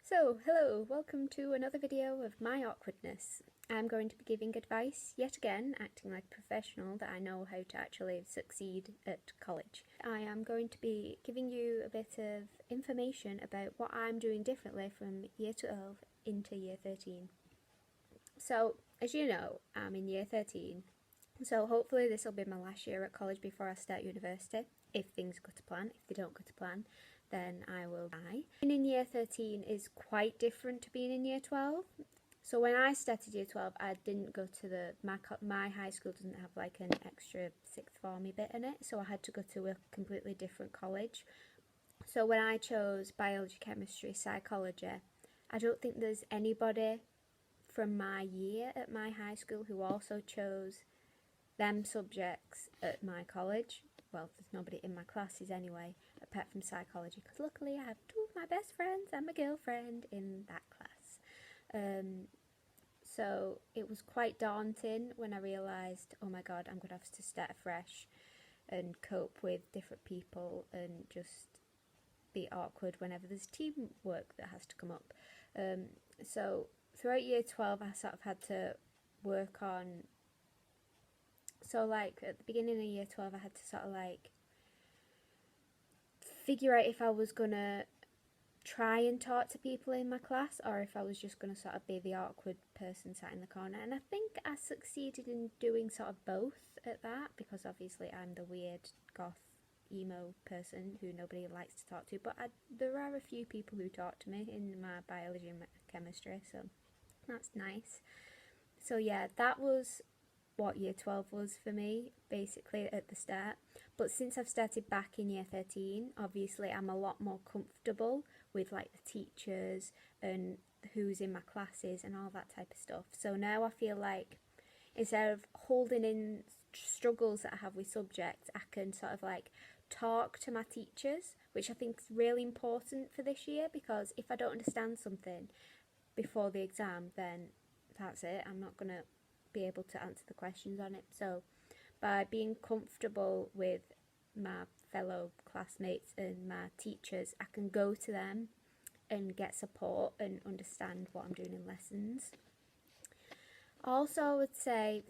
So, hello, welcome to another video of my awkwardness. I'm going to be giving advice, yet again, acting like a professional that I know how to actually succeed at college. I am going to be giving you a bit of information about what I'm doing differently from year 12 into year 13. So, as you know, I'm in year 13, so hopefully this will be my last year at college before I start university, if things go to plan. If they don't go to plan, then I will die. Being in year 13 is quite different to being in year 12. So when I started year 12, I didn't go to my high school doesn't have like an extra sixth formy bit in it, so I had to go to a completely different college. So when I chose biology, chemistry, psychology, I don't think there's anybody from my year at my high school who also chose them subjects at my college. Well, there's nobody in my classes anyway, apart from psychology, because luckily I have two of my best friends and my girlfriend in that class. So it was quite daunting when I realised, oh my god, I'm going to have to start afresh and cope with different people and just be awkward whenever there's teamwork that has to come up. So throughout year 12 I sort of had to work on, so like at the beginning of year 12 I had to sort of like figure out if I was gonna try and talk to people in my class or if I was just gonna sort of be the awkward person sat in the corner, and I think I succeeded in doing sort of both at that, because obviously I'm the weird goth emo person who nobody likes to talk to, but there are a few people who talk to me in my biology and chemistry, so that's nice. So yeah, that was what year 12 was for me, basically, at the start. But since I've started back in year 13, obviously I'm a lot more comfortable with like the teachers and who's in my classes and all that type of stuff. So now I feel like instead of holding in struggles that I have with subjects, I can sort of like talk to my teachers, which I think is really important for this year, because if I don't understand something before the exam, then that's it, I'm not going to be able to answer the questions on it. So by being comfortable with my fellow classmates and my teachers, I can go to them and get support and understand what I'm doing in lessons. Also, I would say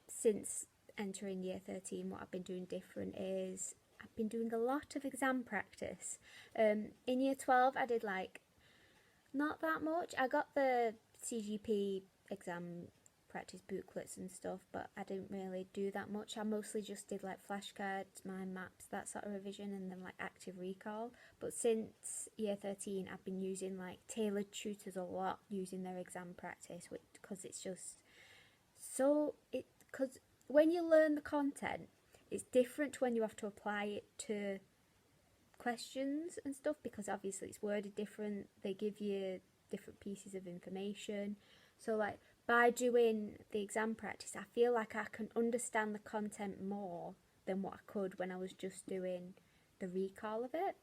since entering year 13, what I've been doing different is I've been doing a lot of exam practice. In year 12 I did like not that much. I got the CGP exam practice booklets and stuff, but I didn't really do that much. I mostly just did like flashcards, mind maps, that sort of revision, and then like active recall. But since year 13 I've been using like tailored tutors a lot, using their exam practice, because it's just so because when you learn the content, it's different when you have to apply it to questions and stuff, because obviously it's worded different, they give you different pieces of information. So like by doing the exam practice, I feel like I can understand the content more than what I could when I was just doing the recall of it.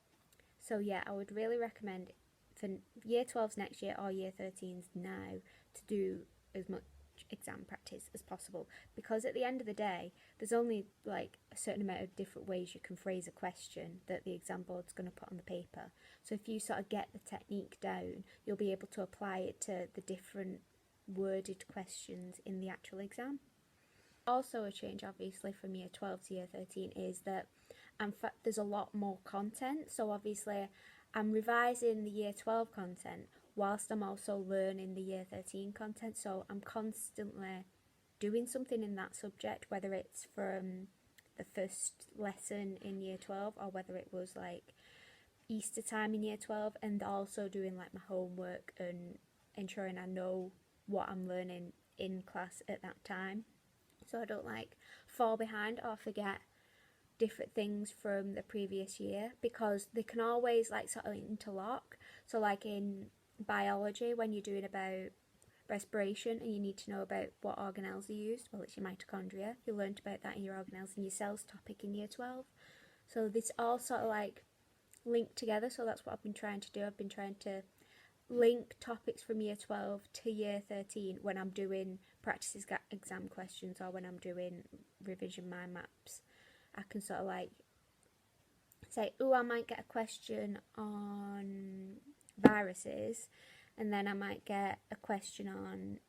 So yeah, I would really recommend for year 12s next year or year 13s now to do as much exam practice as possible, because at the end of the day there's only like a certain amount of different ways you can phrase a question that the exam board's going to put on the paper. So if you sort of get the technique down, you'll be able to apply it to the different worded questions in the actual exam. Also a change obviously from year 12 to year 13 is that there's a lot more content, so obviously I'm revising the year 12 content whilst I'm also learning the year 13 content, so I'm constantly doing something in that subject, whether it's from the first lesson in year 12 or whether it was like Easter time in year 12, and also doing like my homework and ensuring I know what I'm learning in class at that time, so I don't like fall behind or forget different things from the previous year, because they can always like sort of interlock. So like in biology, when you're doing about respiration and you need to know about what organelles are used, well, it's your mitochondria, you learnt about that in your organelles and your cells topic in year 12. So this all sort of like linked together, so that's what I've been trying to do. I've been trying to link topics from year 12 to year 13 when I'm doing practice exam questions or when I'm doing revision mind maps. I can sort of like say, oh, I might get a question on viruses, and then I might get a question on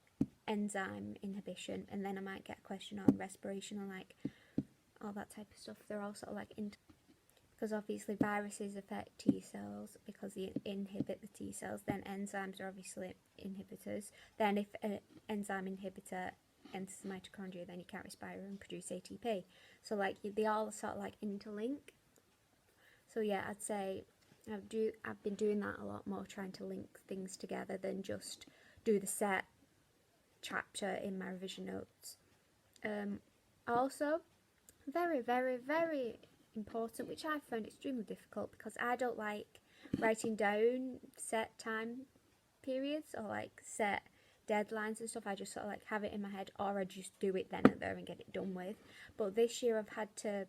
enzyme inhibition, and then I might get a question on respiration and like all that type of stuff. They're all sort of like because obviously viruses affect T cells because they inhibit the T cells. Then enzymes are obviously inhibitors. Then if an enzyme inhibitor enters the mitochondria, then you can't respire and produce ATP. So like they all sort of like interlink. So yeah, I'd say I've been doing that a lot more, trying to link things together than just do the set chapter in my revision notes. Also, very, very, very important, which I found extremely difficult because I don't like writing down set time periods or like set deadlines and stuff. I just sort of like have it in my head, or I just do it then and there and get it done with. But this year I've had to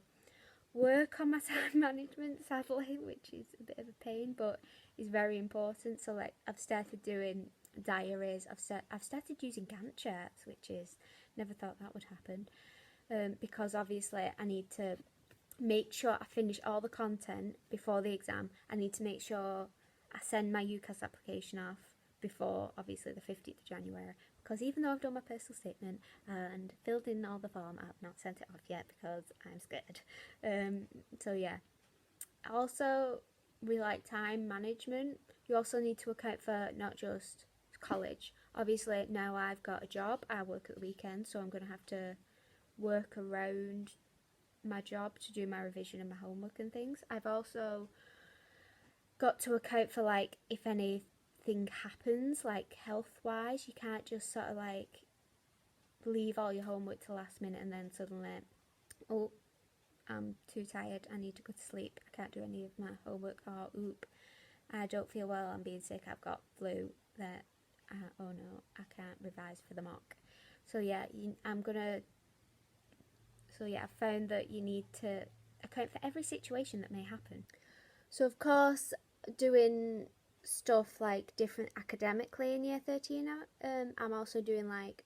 work on my time management, sadly, which is a bit of a pain, but is very important. So like I've started doing diaries, I've started using Gantt charts, which is, never thought that would happen, because obviously I need to make sure I finish all the content before the exam. I need to make sure I send my UCAS application off before obviously the 15th of January, because even though I've done my personal statement and filled in all the form, I've not sent it off yet because I'm scared. So yeah, also with like time management, you also need to account for not just college. Obviously now I've got a job, I work at the weekend, so I'm going to have to work around my job to do my revision and my homework and things. I've also got to account for like if anything happens like health wise. You can't just sort of like leave all your homework to the last minute and then suddenly, oh, I'm too tired, I need to go to sleep, I can't do any of my homework, or oop, I don't feel well, I'm being sick, I've got flu, that oh no, I can't revise for the mock. So yeah, I found that you need to account for every situation that may happen. So of course, doing stuff like different academically in year 13, I'm also doing like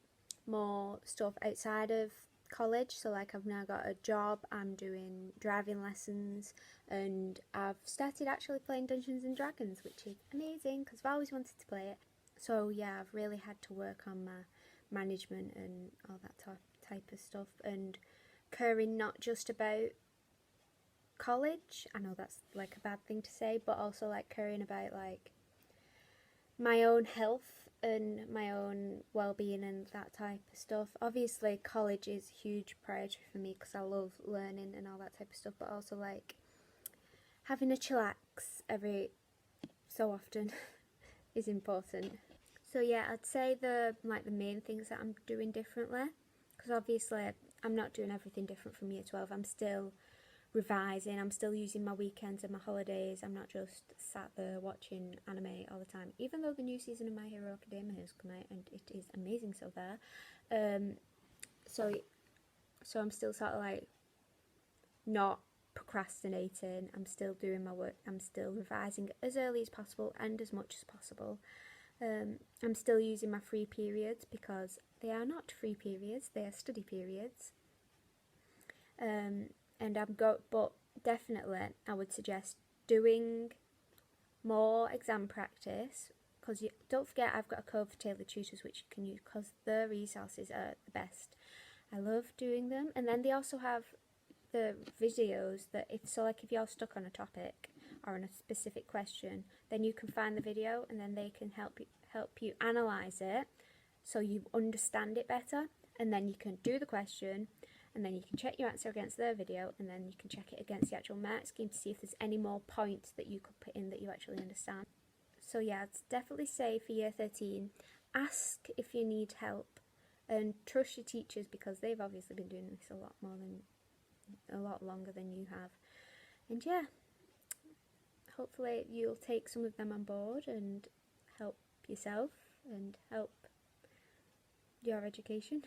more stuff outside of college. So like I've now got a job, I'm doing driving lessons, and I've started actually playing Dungeons and Dragons, which is amazing because I've always wanted to play it. So yeah, I've really had to work on my management and all that type of stuff, and caring not just about college, I know that's like a bad thing to say, but also like caring about like my own health and my own well-being and that type of stuff. Obviously college is a huge priority for me because I love learning and all that type of stuff, but also like having a chillax every so often is important. So yeah, I'd say the main things that I'm doing differently, because obviously I'm not doing everything different from year 12. I'm still revising, I'm still using my weekends and my holidays. I'm not just sat there watching anime all the time, even though the new season of My Hero Academia has come out and it is amazing so far. So I'm still sort of like not procrastinating, I'm still doing my work, I'm still revising as early as possible and as much as possible. I'm still using my free periods because they are not free periods, they are study periods. But definitely I would suggest doing more exam practice, because don't forget I've got a code for tailored tutors which you can use because the resources are the best. I love doing them, and then they also have the videos that if you're stuck on a topic or on a specific question, then you can find the video and then they can help you analyse it so you understand it better, and then you can do the question, and then you can check your answer against their video, and then you can check it against the actual mark scheme to see if there's any more points that you could put in that you actually understand. So yeah, I'd definitely say for year 13, ask if you need help and trust your teachers because they've obviously been doing this a lot longer than you have. And yeah, hopefully you'll take some of them on board and help yourself and help your education.